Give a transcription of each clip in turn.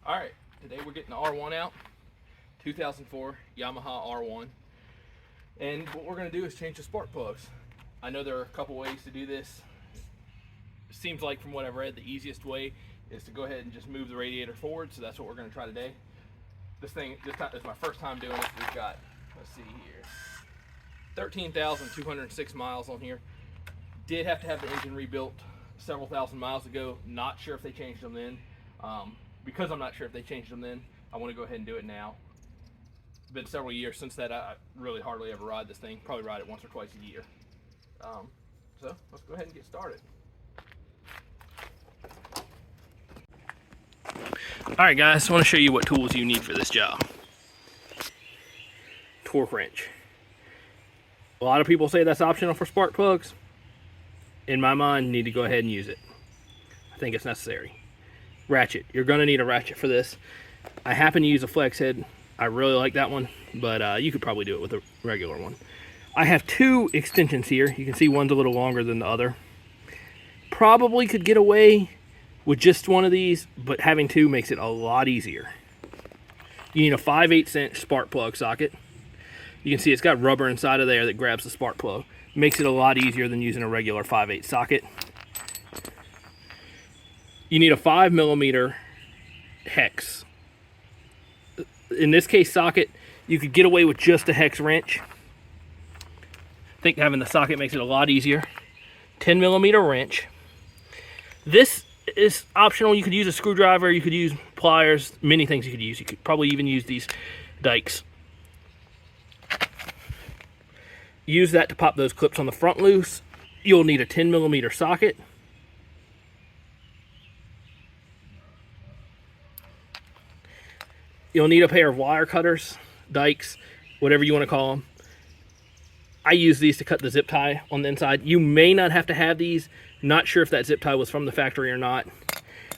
All right, today we're getting the R1 out, 2004 Yamaha R1. And what we're gonna do is change the spark plugs. I know there are a couple ways to do this. It seems like from what I've read, the easiest way is to go ahead and just move the radiator forward. So that's what we're gonna try today. This time is my first time doing it. We've got, let's see here, 13,206 miles on here. Did have to have the engine rebuilt several thousand miles ago. Not sure if they changed them then. Because I'm not sure if they changed them then, I want to go ahead and do it now. It's been several years since that. I really hardly ever ride this thing. Probably ride it once or twice a year. So let's go ahead and get started. Alright guys, I want to show you what tools you need for this job. Torque wrench. A lot of people say that's optional for spark plugs. In my mind, you need to go ahead and use it. I think it's necessary. Ratchet. You're going to need a ratchet for this. I happen to use a flex head. I really like that one, but you could probably do it with a regular one. I have two extensions here. You can see one's a little longer than the other. Probably could get away with just one of these, but having two makes it a lot easier. You need a 5/8 inch spark plug socket. You can see it's got rubber inside of there that grabs the spark plug. Makes it a lot easier than using a regular 5/8 socket. You need a 5mm hex. In this case, socket, you could get away with just a hex wrench. I think having the socket makes it a lot easier. 10mm wrench. This is optional. You could use a screwdriver, you could use pliers, many things you could use. You could probably even use these dikes. Use that to pop those clips on the front loose. You'll need a 10mm socket. You'll need a pair of wire cutters, dikes, whatever you want to call them. I use these to cut the zip tie on the inside. You may not have to have these. Not sure if that zip tie was from the factory or not.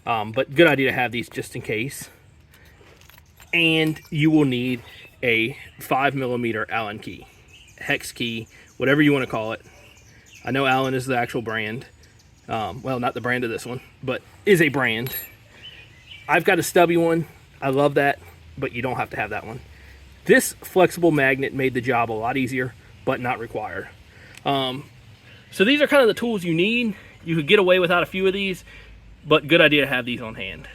But good idea to have these just in case. And you will need a 5mm Allen key, hex key, whatever you want to call it. I know Allen is the actual brand. Well, not the brand of this one, but is a brand. I've got a stubby one. I love that, but you don't have to have that one. This flexible magnet made the job a lot easier, but not required. So these are kind of the tools you need. You could get away without a few of these, but good idea to have these on hand.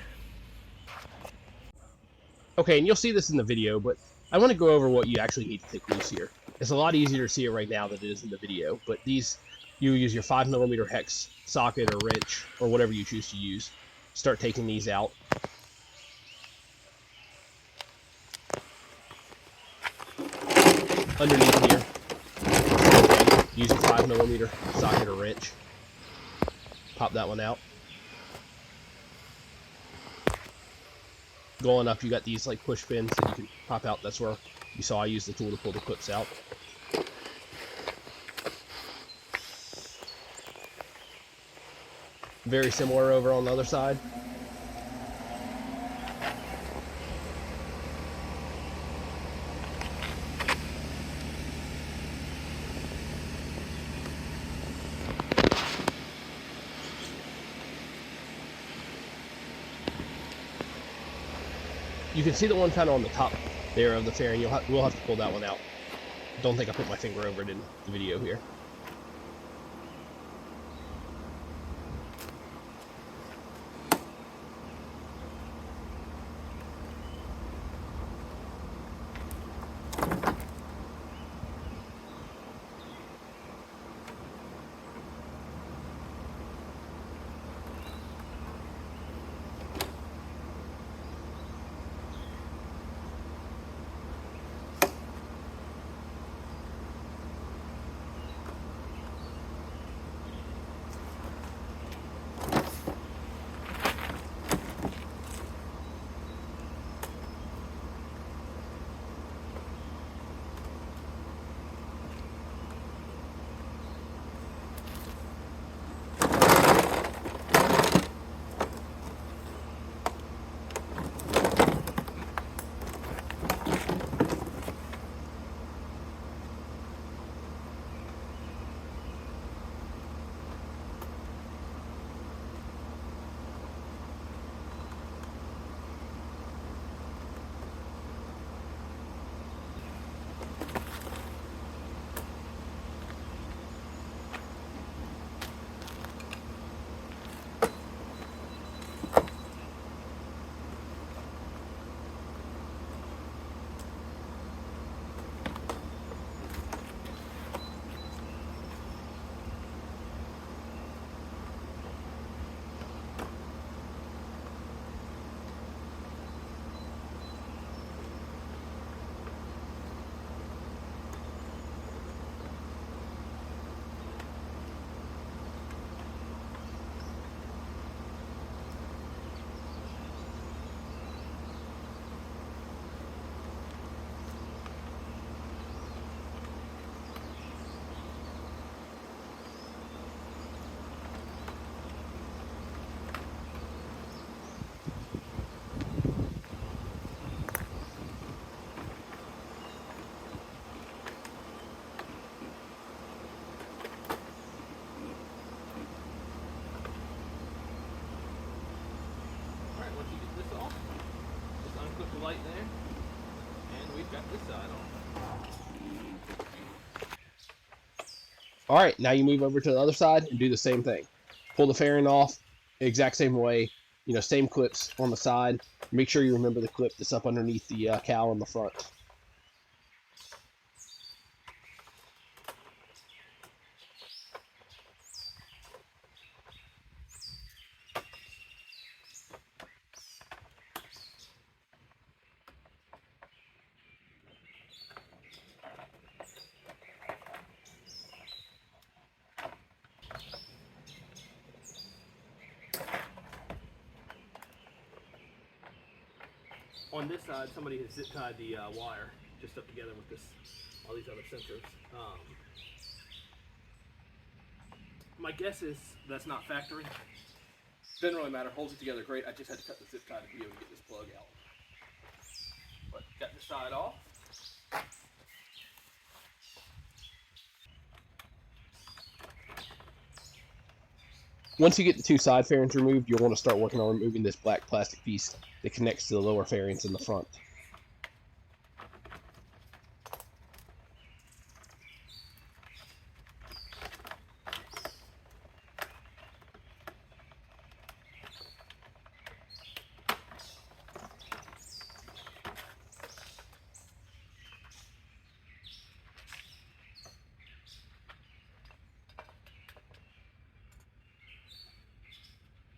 Okay, and you'll see this in the video, but I want to go over what you actually need to take loose here. It's a lot easier to see it right now than it is in the video, but these, you use your 5mm hex socket or wrench, or whatever you choose to use. Start taking these out. Underneath here, use a 5mm socket or wrench. Pop that one out. Going up, you got these like push pins that you can pop out. That's where you saw I use the tool to pull the clips out. Very similar over on the other side. You can see the one kind of on the top there of the fairing. We'll have to pull that one out. Don't think I put my finger over it in the video here. light there. And we've got this side on. All right, now you move over to the other side and do the same thing. Pull the fairing off, exact same way. You know, same clips on the side. Make sure you remember the clip that's up underneath the cowl in the front. On this side, somebody has zip tied the wire just up together with this, all these other sensors. My guess is that's not factory. Doesn't really matter. Holds it together great. I just had to cut the zip tie to be able to get this plug out. But got this side off. Once you get the two side fairings removed, you'll want to start working on removing this black plastic piece that connects to the lower fairings in the front.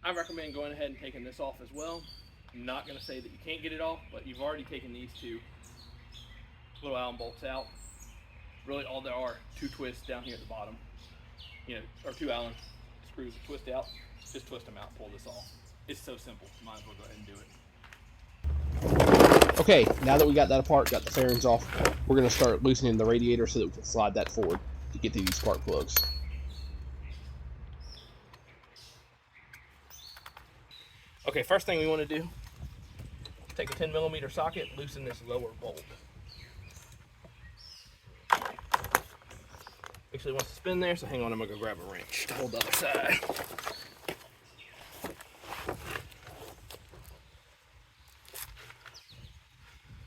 I recommend going ahead and taking this off as well. I'm not going to say that you can't get it off, but you've already taken these two little Allen bolts out. Really all there are, two twists down here at the bottom, you know, or two Allen screws that twist out. Just twist them out and pull this off. It's so simple. Might as well go ahead and do it. Okay, now that we got that apart, got the fairings off, we're going to start loosening the radiator so that we can slide that forward to get to these spark plugs. Okay, first thing we want to do, take a 10mm socket, loosen this lower bolt. Actually wants to spin there, so hang on, I'm going to go grab a wrench to hold the other side.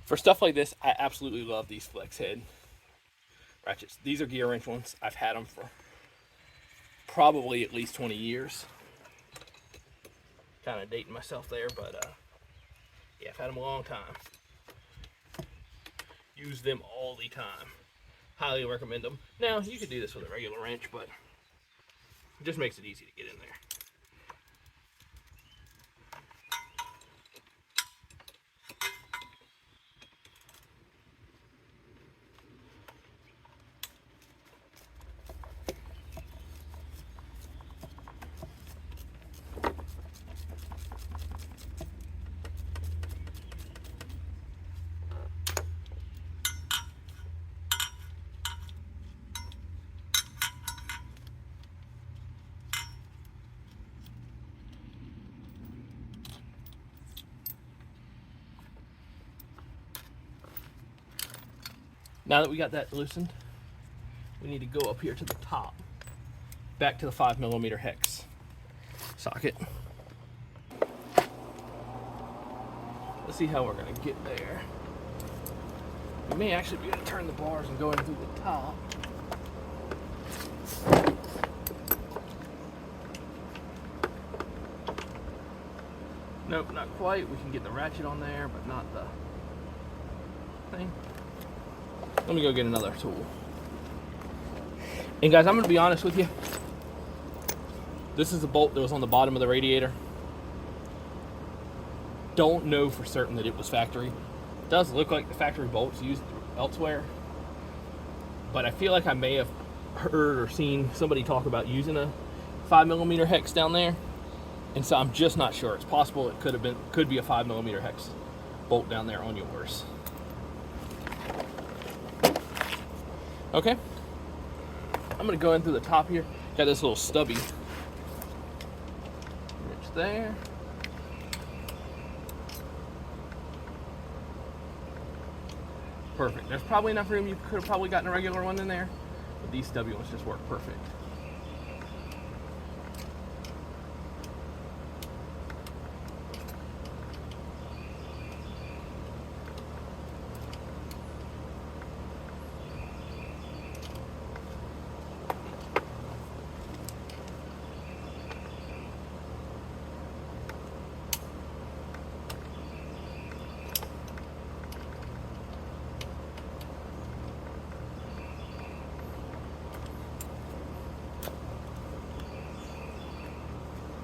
For stuff like this, I absolutely love these flex head ratchets. These are gear wrench ones. I've had them for probably at least 20 years. Kind of dating myself there, but yeah, I've had them a long time. Use them all the time. Highly recommend them. Now, you could do this with a regular wrench, but it just makes it easy to get in there. Now that we got that loosened, we need to go up here to the top, back to the 5mm hex socket. Let's see how we're going to get there. We may actually be able to turn the bars and go in through the top. Nope, not quite. We can get the ratchet on there, but not the thing. Let me go get another tool. And guys, I'm going to be honest with you. This is the bolt that was on the bottom of the radiator. Don't know for certain that it was factory. It does look like the factory bolts used elsewhere. But I feel like I may have heard or seen somebody talk about using a 5mm hex down there. And so I'm just not sure. It's possible it could be a 5mm hex bolt down there on yours. Okay, I'm gonna go in through the top here. Got this little stubby wrench there. Perfect. There's probably enough room. You could have probably gotten a regular one in there, but these stubby ones just work perfect.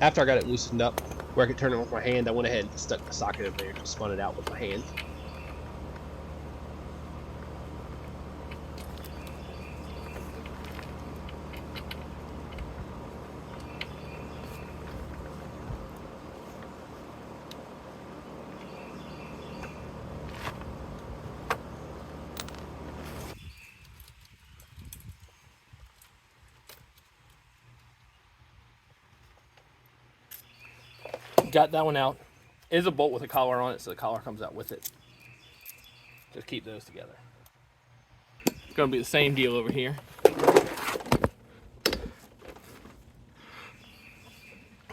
After I got it loosened up where I could turn it with my hand, I went ahead and stuck the socket in there and just spun it out with my hand. Got that one out. It is a bolt with a collar on it, so the collar comes out with it. Just keep those together. It's gonna be the same deal over here.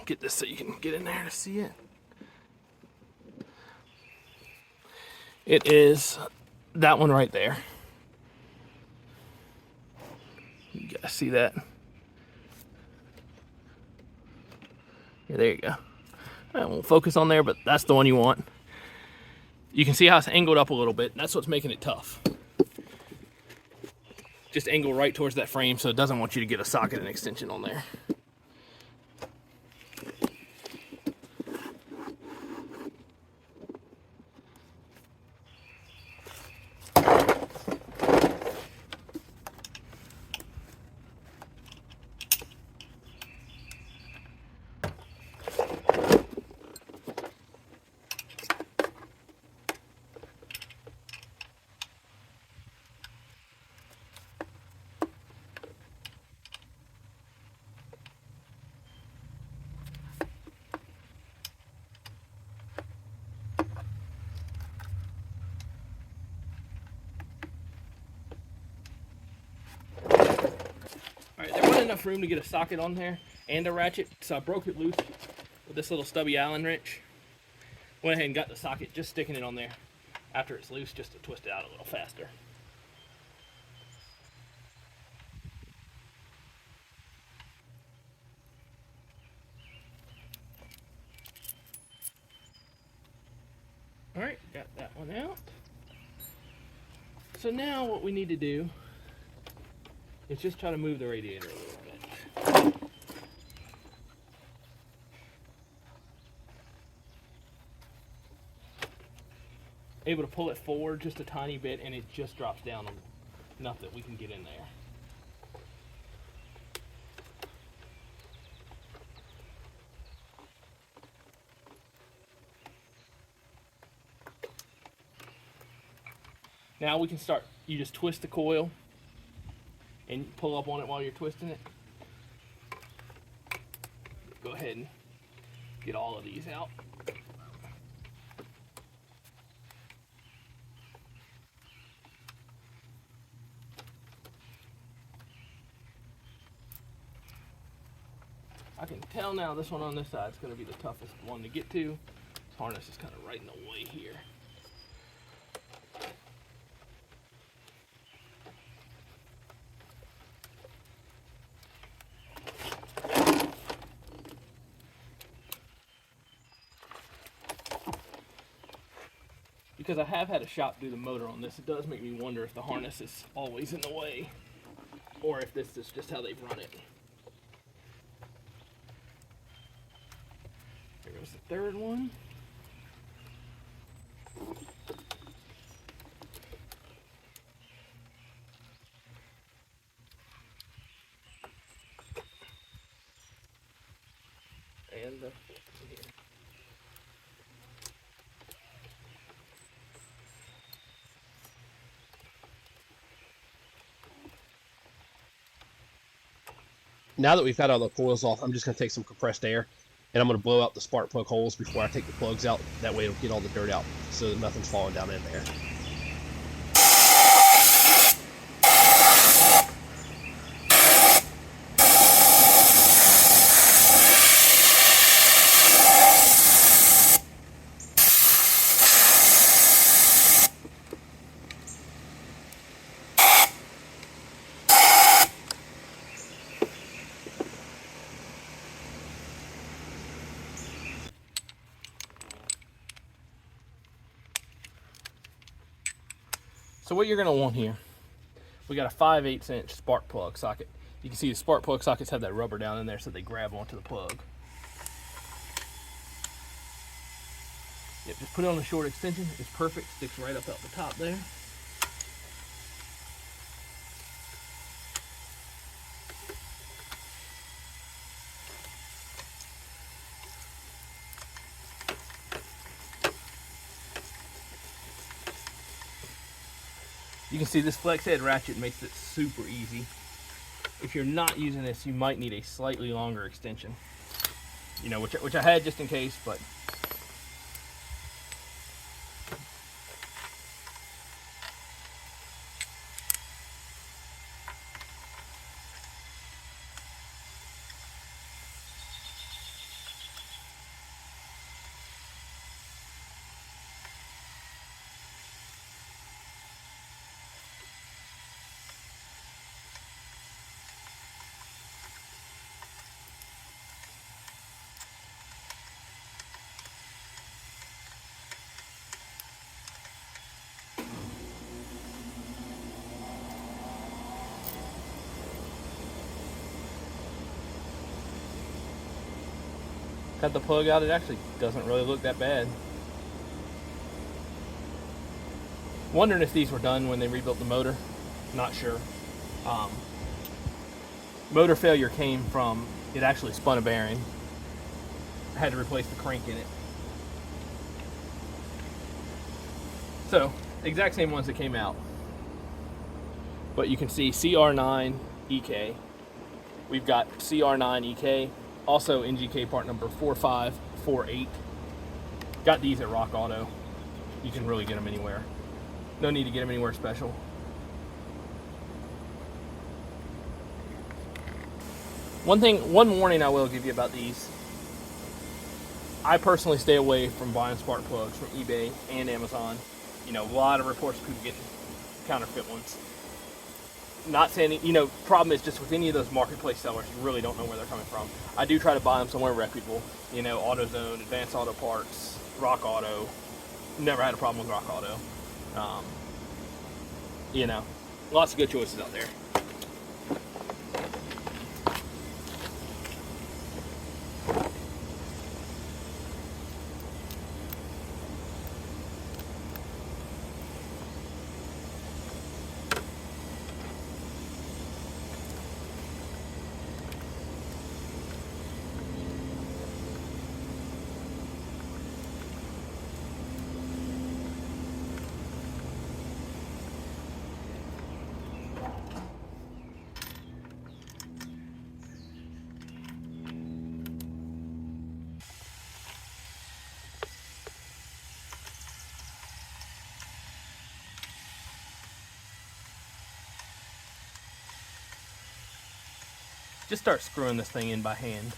Get this so you can get in there to see it. It is that one right there. You guys see that? Yeah, there you go. I won't focus on there, but that's the one you want. You can see how it's angled up a little bit. That's what's making it tough. Just angle right towards that frame so it doesn't want you to get a socket and extension on there. Alright, there wasn't enough room to get a socket on there and a ratchet, so I broke it loose with this little stubby Allen wrench. Went ahead and got the socket, just sticking it on there after it's loose, just to twist it out a little faster. Alright, got that one out. So now what we need to do is just try to move the radiator a little bit. Able to pull it forward just a tiny bit and it just drops down enough that we can get in there. Now we can start, you just twist the coil and pull up on it while you're twisting it. Go ahead and get all of these out. I can tell now this one on this side is going to be the toughest one to get to. This harness is kind of right in the way here. Because I have had a shop do the motor on this, it does make me wonder if the harness is always in the way or if this is just how they've run it. There goes the third one. And the here. Now that we've got all the coils off, I'm just going to take some compressed air and I'm going to blow out the spark plug holes before I take the plugs out. That way it'll get all the dirt out so that nothing's falling down in there. So what you're going to want here, we got a 5/8 inch spark plug socket. You can see the spark plug sockets have that rubber down in there so they grab onto the plug. Yep, just put it on the short extension. It's perfect. Sticks right up out the top there. You can see this flex head ratchet makes it super easy. If you're not using this, you might need a slightly longer extension. You know, which I had just in case, but cut the plug out. It actually doesn't really look that bad. Wondering if these were done when they rebuilt the motor. Not sure. Motor failure came from it actually spun a bearing. I had to replace the crank in it. So, exact same ones that came out. But you can see CR9 EK. We've got CR9 EK, also NGK part number 4548. Got these at Rock Auto. You can really get them anywhere. No need to get them anywhere special. One warning I will give you about these. I personally stay away from buying spark plugs from eBay and Amazon. You know, a lot of reports of people getting counterfeit ones. Not saying, you know, problem is just with any of those marketplace sellers, you really don't know where they're coming from. I do try to buy them somewhere reputable. You know, AutoZone, Advanced Auto Parts, Rock Auto. Never had a problem with Rock Auto. You know, lots of good choices out there. Just start screwing this thing in by hand.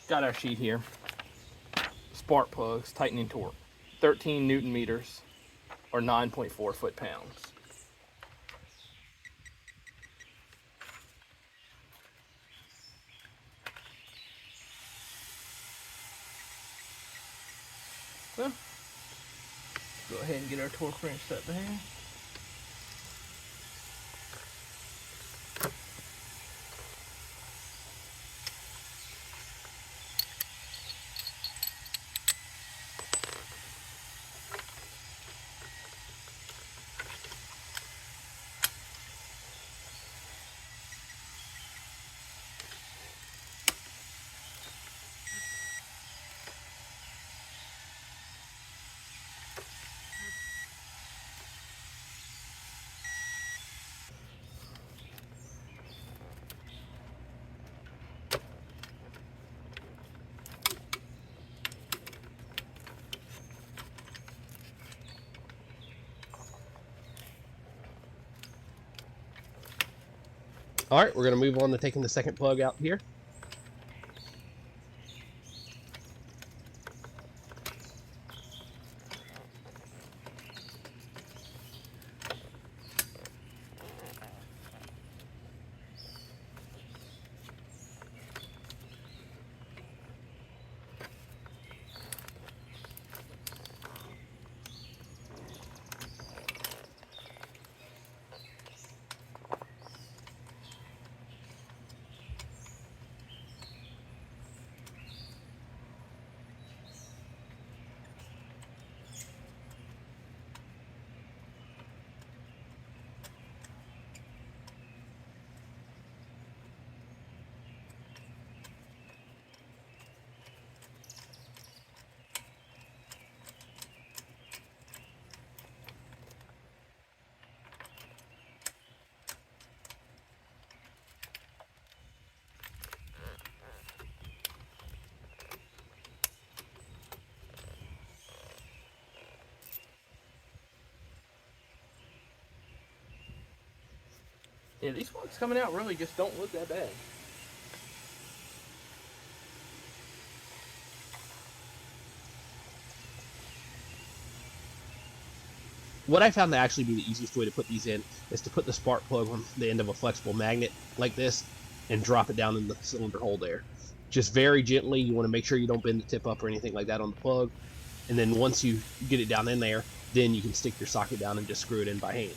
Got our sheet here. Spark plugs, tightening torque, 13 Newton meters, or 9.4 foot-pounds. So, go ahead and get our torque wrench set there. All right, we're going to move on to taking the second plug out here. Yeah, these sparks coming out really just don't look that bad. What I found to actually be the easiest way to put these in is to put the spark plug on the end of a flexible magnet like this and drop it down in the cylinder hole there. Just very gently. You want to make sure you don't bend the tip up or anything like that on the plug. And then once you get it down in there, then you can stick your socket down and just screw it in by hand.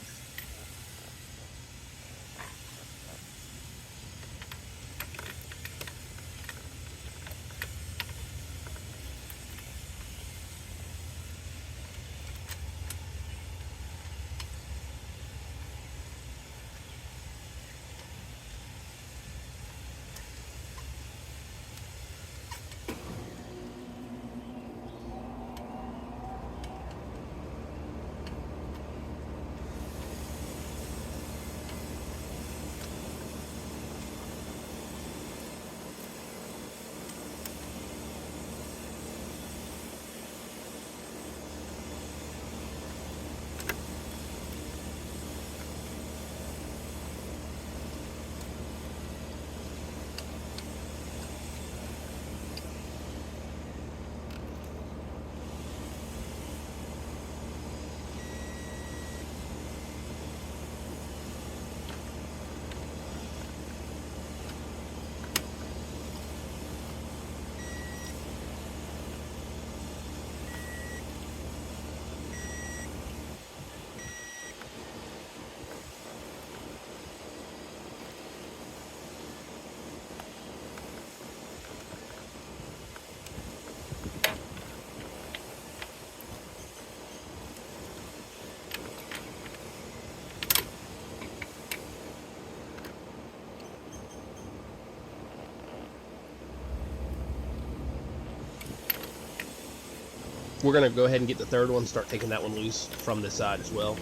We're going to go ahead and get the third one, start taking that one loose from this side as well.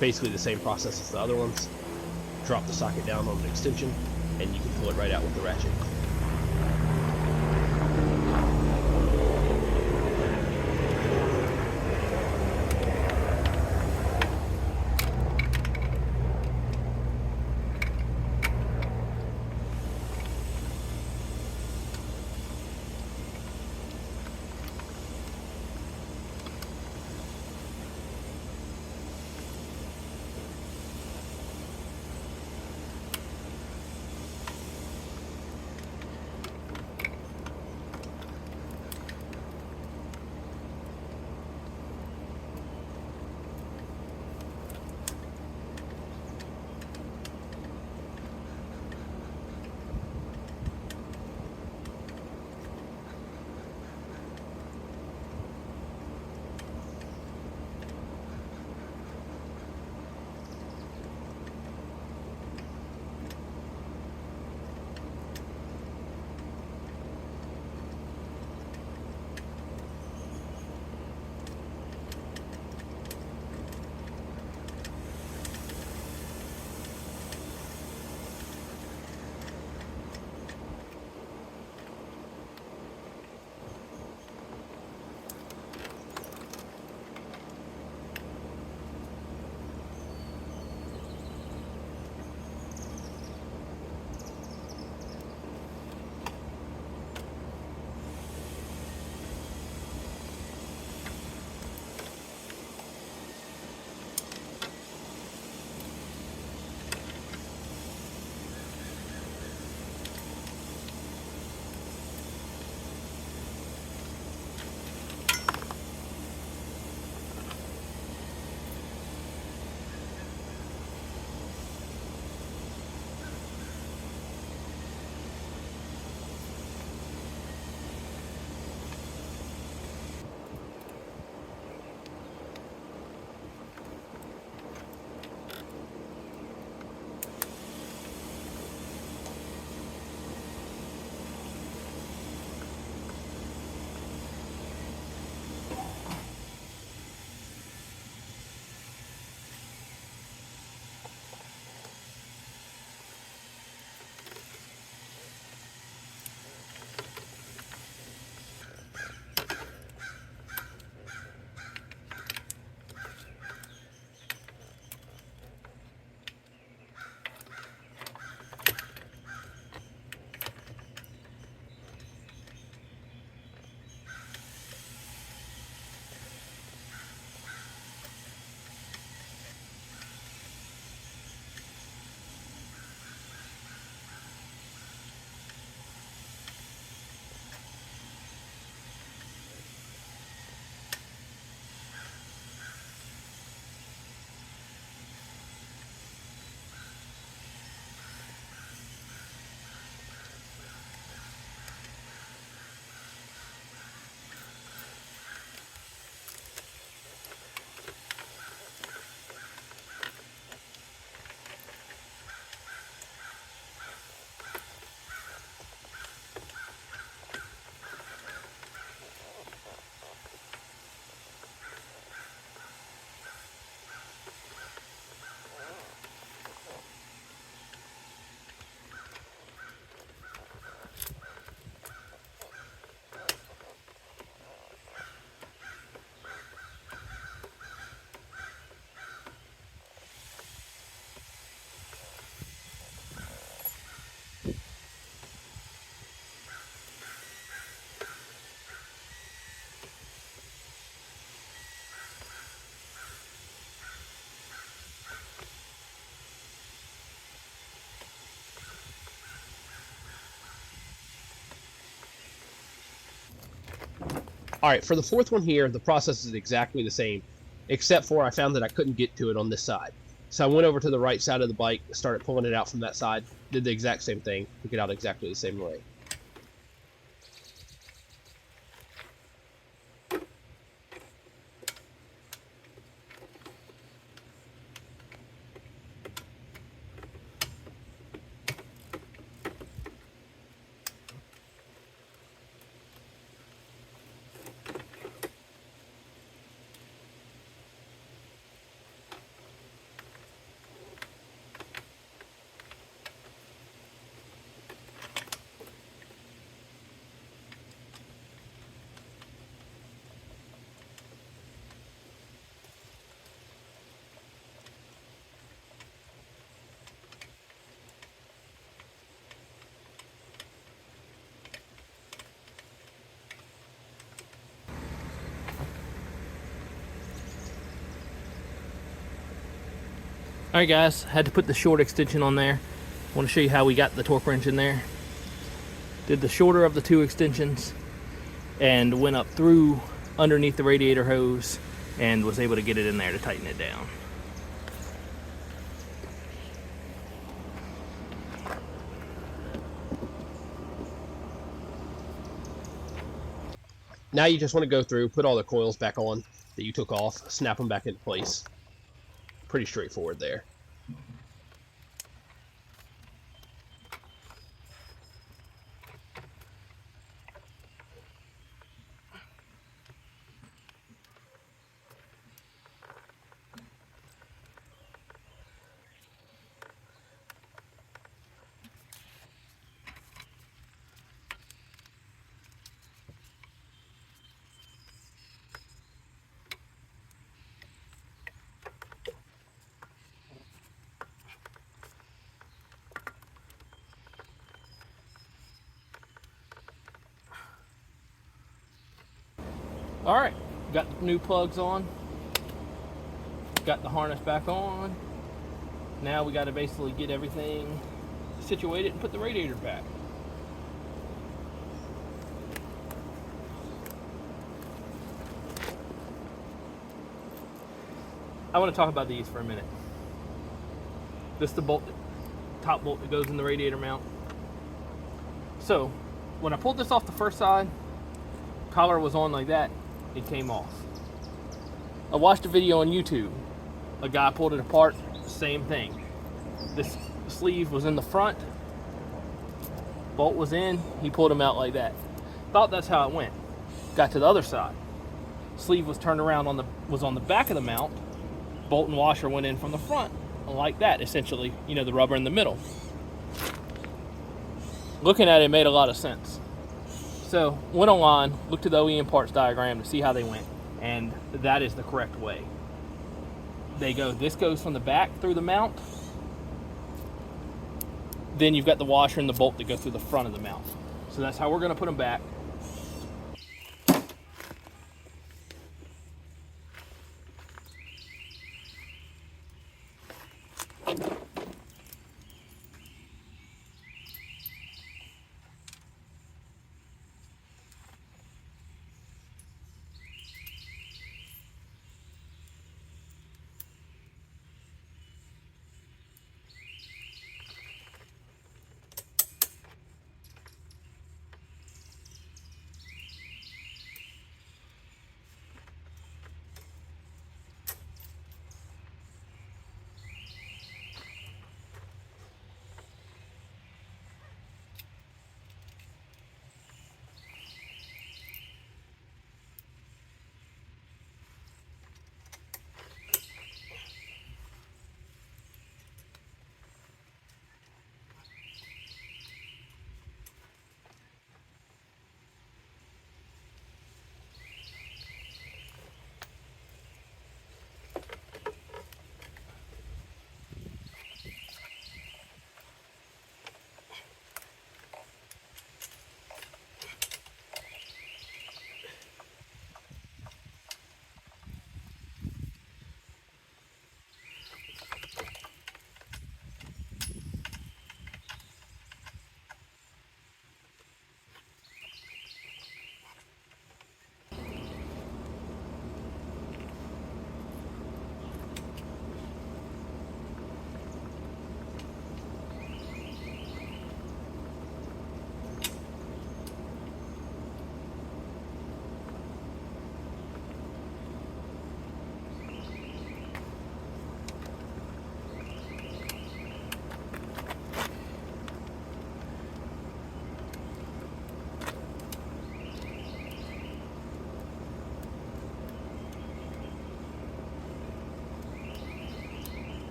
Basically the same process as the other ones. Drop the socket down on the extension, and you can pull it right out with the ratchet. All right, for the fourth one here, the process is exactly the same, except for I found that I couldn't get to it on this side. So I went over to the right side of the bike, started pulling it out from that side, did the exact same thing, took it out exactly the same way. Alright guys, had to put the short extension on there. I want to show you how we got the torque wrench in there. Did the shorter of the two extensions and went up through underneath the radiator hose and was able to get it in there to tighten it down. Now you just want to go through, put all the coils back on that you took off, snap them back into place. Pretty straightforward there. Alright, got the new plugs on. Got the harness back on. Now we got to basically get everything situated and put the radiator back. I want to talk about these for a minute. This is the bolt, top bolt that goes in the radiator mount. So when I pulled this off the first side, collar was on like that, it came off. I watched a video on YouTube. A guy pulled it apart, same thing. This sleeve was in the front, bolt was in, he pulled them out like that. Thought that's how it went. Got to the other side. Sleeve was turned around was on the back of the mount, bolt and washer went in from the front, like that, essentially, you know, the rubber in the middle. Looking at it made a lot of sense. So went online, looked at the OEM parts diagram to see how they went, and that is the correct way. They go, this goes from the back through the mount, then you've got the washer and the bolt that go through the front of the mount. So that's how we're going to put them back.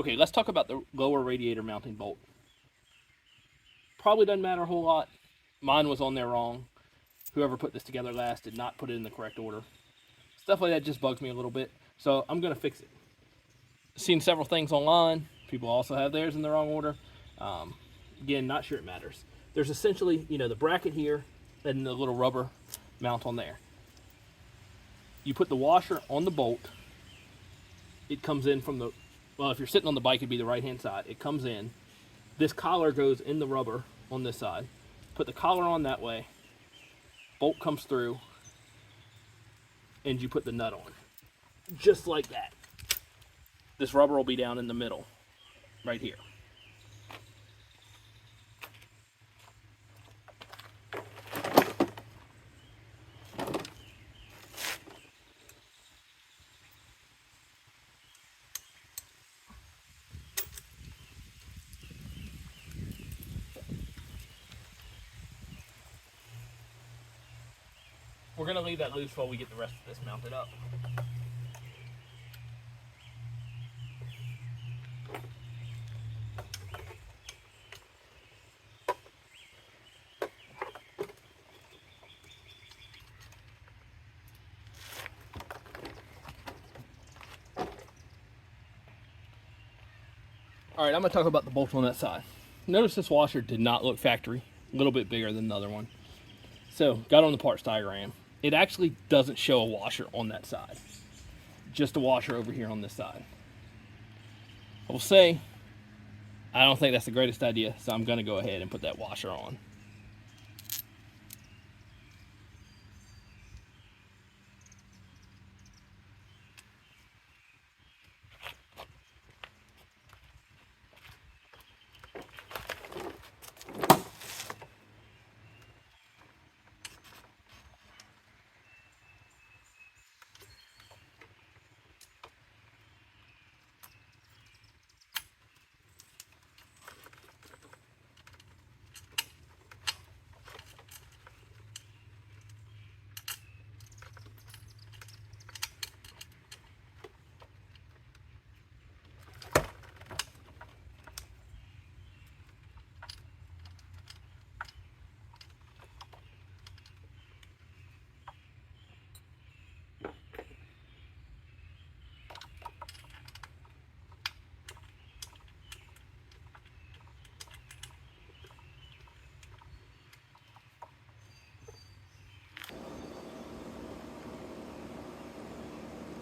Okay, let's talk about the lower radiator mounting bolt. Probably doesn't matter a whole lot. Mine was on there wrong. Whoever put this together last did not put it in the correct order. Stuff like that just bugs me a little bit, so I'm gonna fix it. Seen several things online. People also have theirs in the wrong order. Again, not sure it matters. There's essentially, the bracket here and the little rubber mount on there. You put the washer on the bolt. It comes in from well, if you're sitting on the bike, it'd be the right-hand side. It comes in. This collar goes in the rubber on this side. Put the collar on that way. Bolt comes through, and you put the nut on. Just like that. This rubber will be down in the middle, right here. We're going to leave that loose while we get the rest of this mounted up. All right, I'm going to talk about the bolt on that side. Notice this washer did not look factory, a little bit bigger than the other one. So, got on the parts diagram. It actually doesn't show a washer on that side. Just a washer over here on this side. I will say, I don't think that's the greatest idea, so I'm going to go ahead and put that washer on.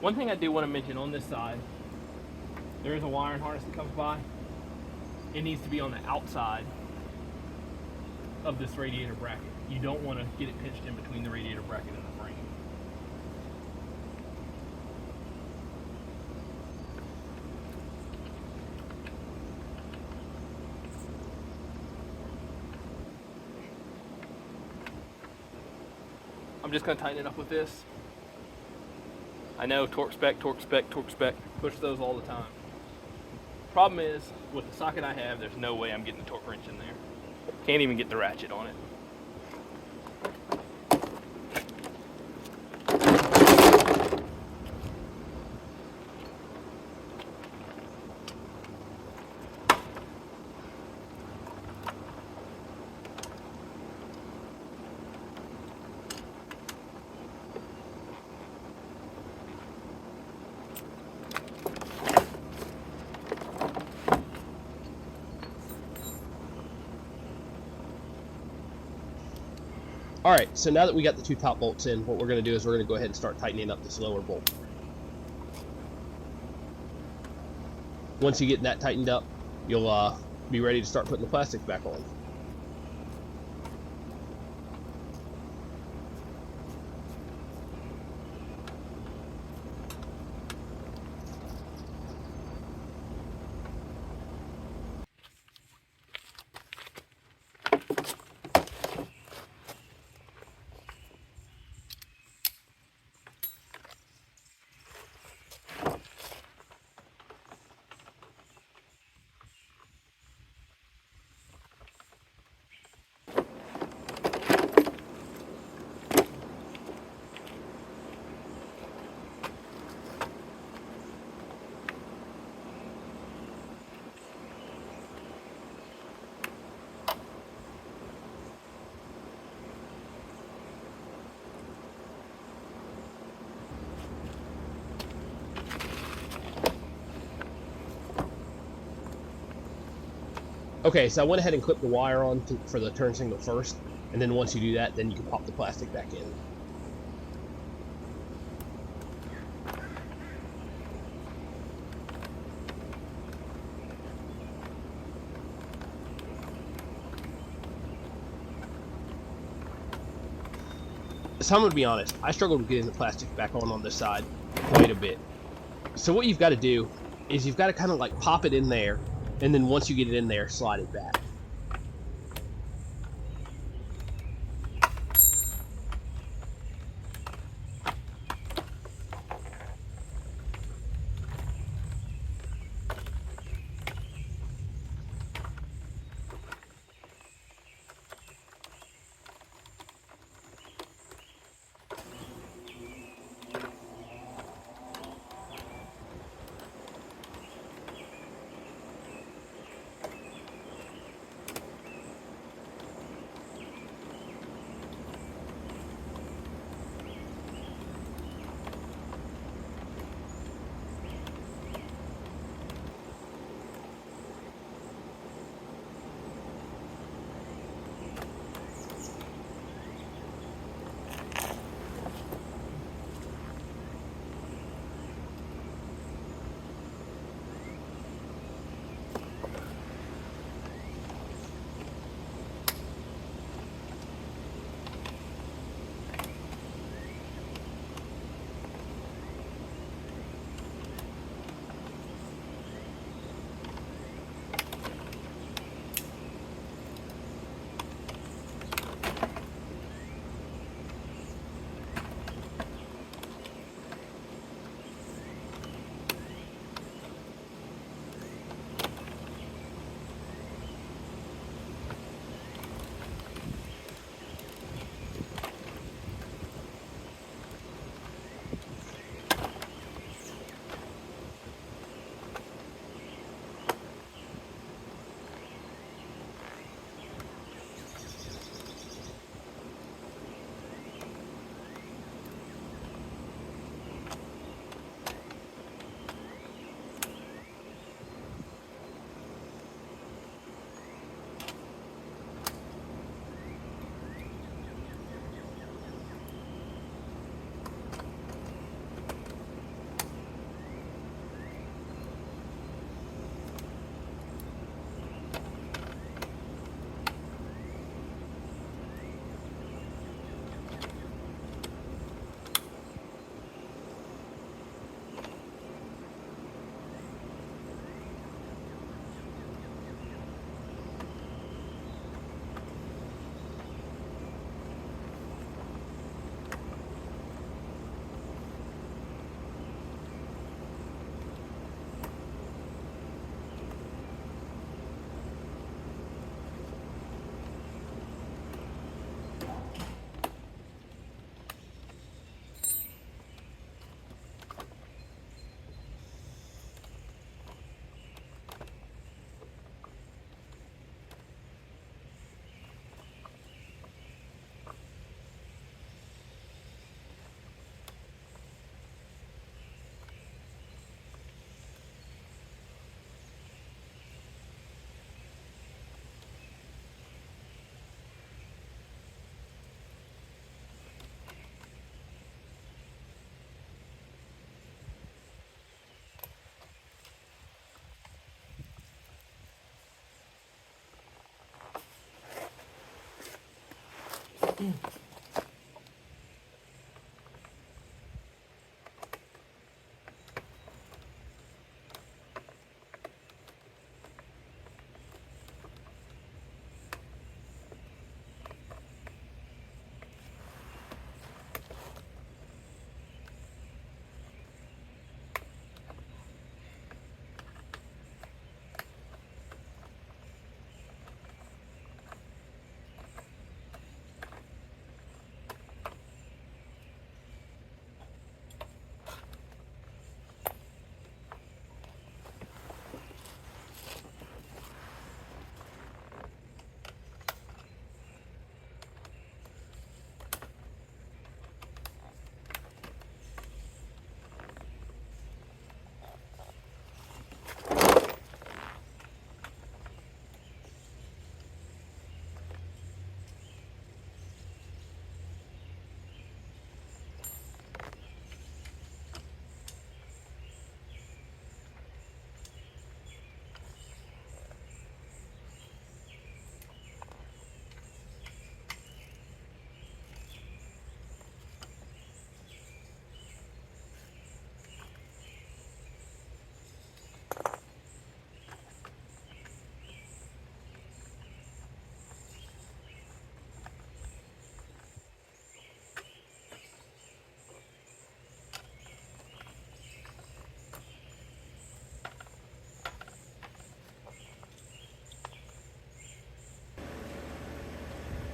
One thing I do want to mention on this side, there is a wiring harness that comes by. It needs to be on the outside of this radiator bracket. You don't want to get it pinched in between the radiator bracket and the frame. I'm just going to tighten it up with this. I know torque spec, push those all the time. Problem is, with the socket I have, there's no way I'm getting the torque wrench in there. Can't even get the ratchet on it. Alright, so now that we got the two top bolts in, what we're going to do is we're going to go ahead and start tightening up this lower bolt. Once you get that tightened up, you'll be ready to start putting the plastics back on. Okay, so I went ahead and clipped the wire on for the turn signal first, and then once you do that, then you can pop the plastic back in. So I'm gonna be honest, I struggled with getting the plastic back on this side quite a bit. So what you've got to do is you've got to kind of like pop it in there, and then once you get it in there, slide it back.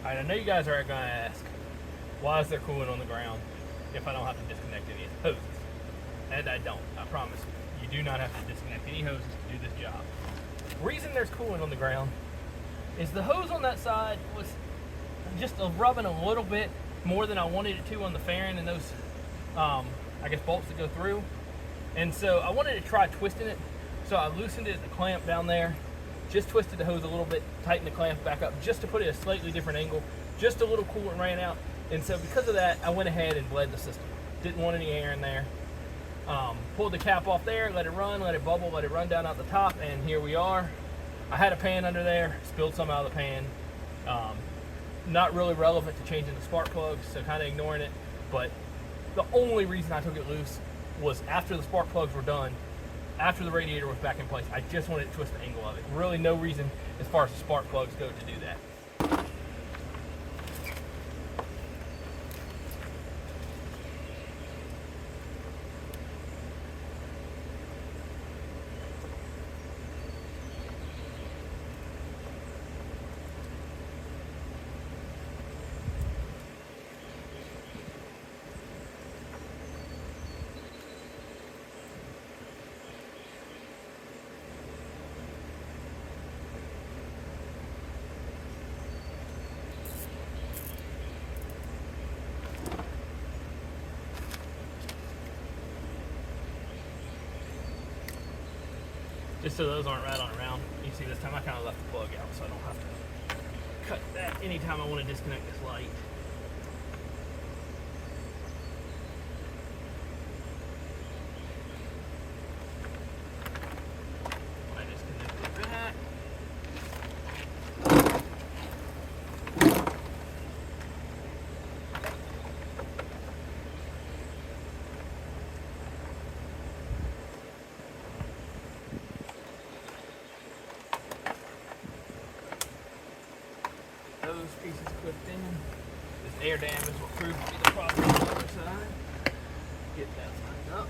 Alright, I know you guys are going to ask, why is there coolant on the ground if I don't have to disconnect any hoses? And I don't, I promise you. You do not have to disconnect any hoses to do this job. The reason there's coolant on the ground is the hose on that side was just rubbing a little bit more than I wanted it to on the fairing and those, I guess, bolts that go through. And so I wanted to try twisting it. So I loosened it at the clamp down there, just twisted the hose a little bit, tightened the clamp back up just to put it at a slightly different angle. Just a little coolant ran out. And so because of that, I went ahead and bled the system. Didn't want any air in there. Pulled the cap off there, let it run, let it bubble, let it run down out the top, and here we are. I had a pan under there, spilled some out of the pan. Not really relevant to changing the spark plugs, so kind of ignoring it. But the only reason I took it loose was after the spark plugs were done, after the radiator was back in place. I just wanted to twist the angle of it. Really no reason as far as the spark plugs go to do that. Just so those aren't rattling around. You see this time I kind of left the plug out so I don't have to cut that anytime I want to disconnect this light. I disconnected that. Those pieces clipped in. This air dam is what proved to be the problem on the other side. Get that lined up.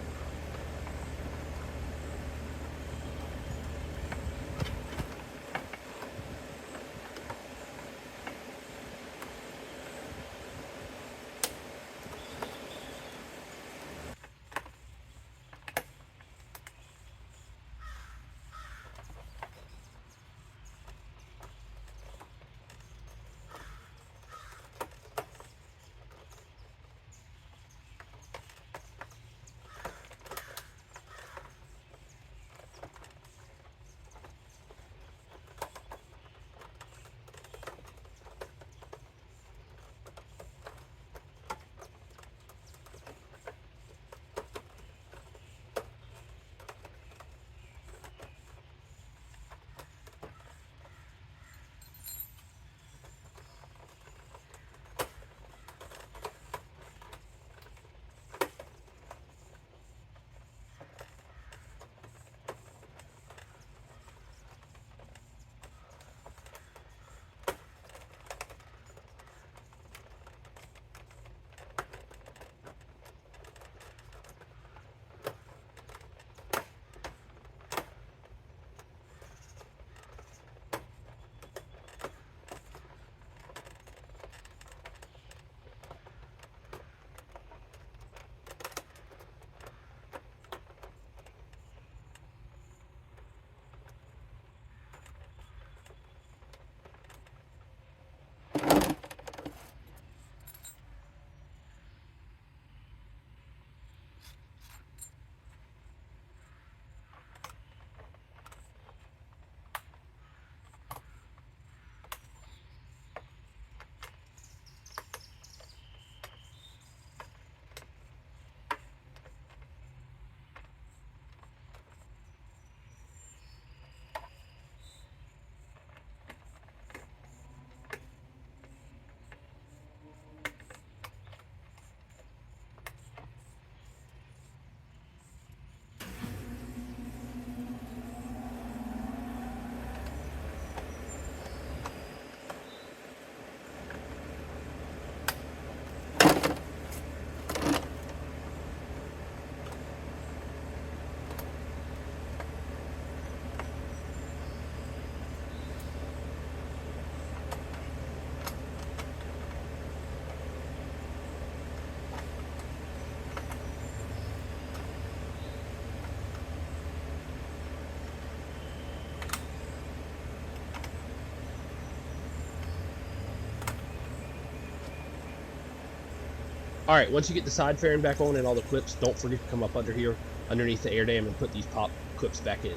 All right, once you get the side fairing back on and all the clips, don't forget to come up under here, underneath the air dam, and put these pop clips back in.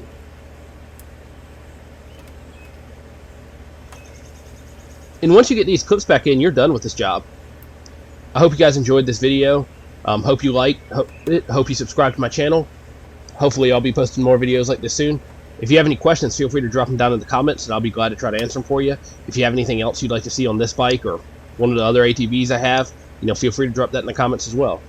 And once you get these clips back in, you're done with this job. I hope you guys enjoyed this video. Hope you hope you subscribe to my channel. Hopefully I'll be posting more videos like this soon. If you have any questions, feel free to drop them down in the comments, and I'll be glad to try to answer them for you. If you have anything else you'd like to see on this bike or one of the other ATVs I have, feel free to drop that in the comments as well.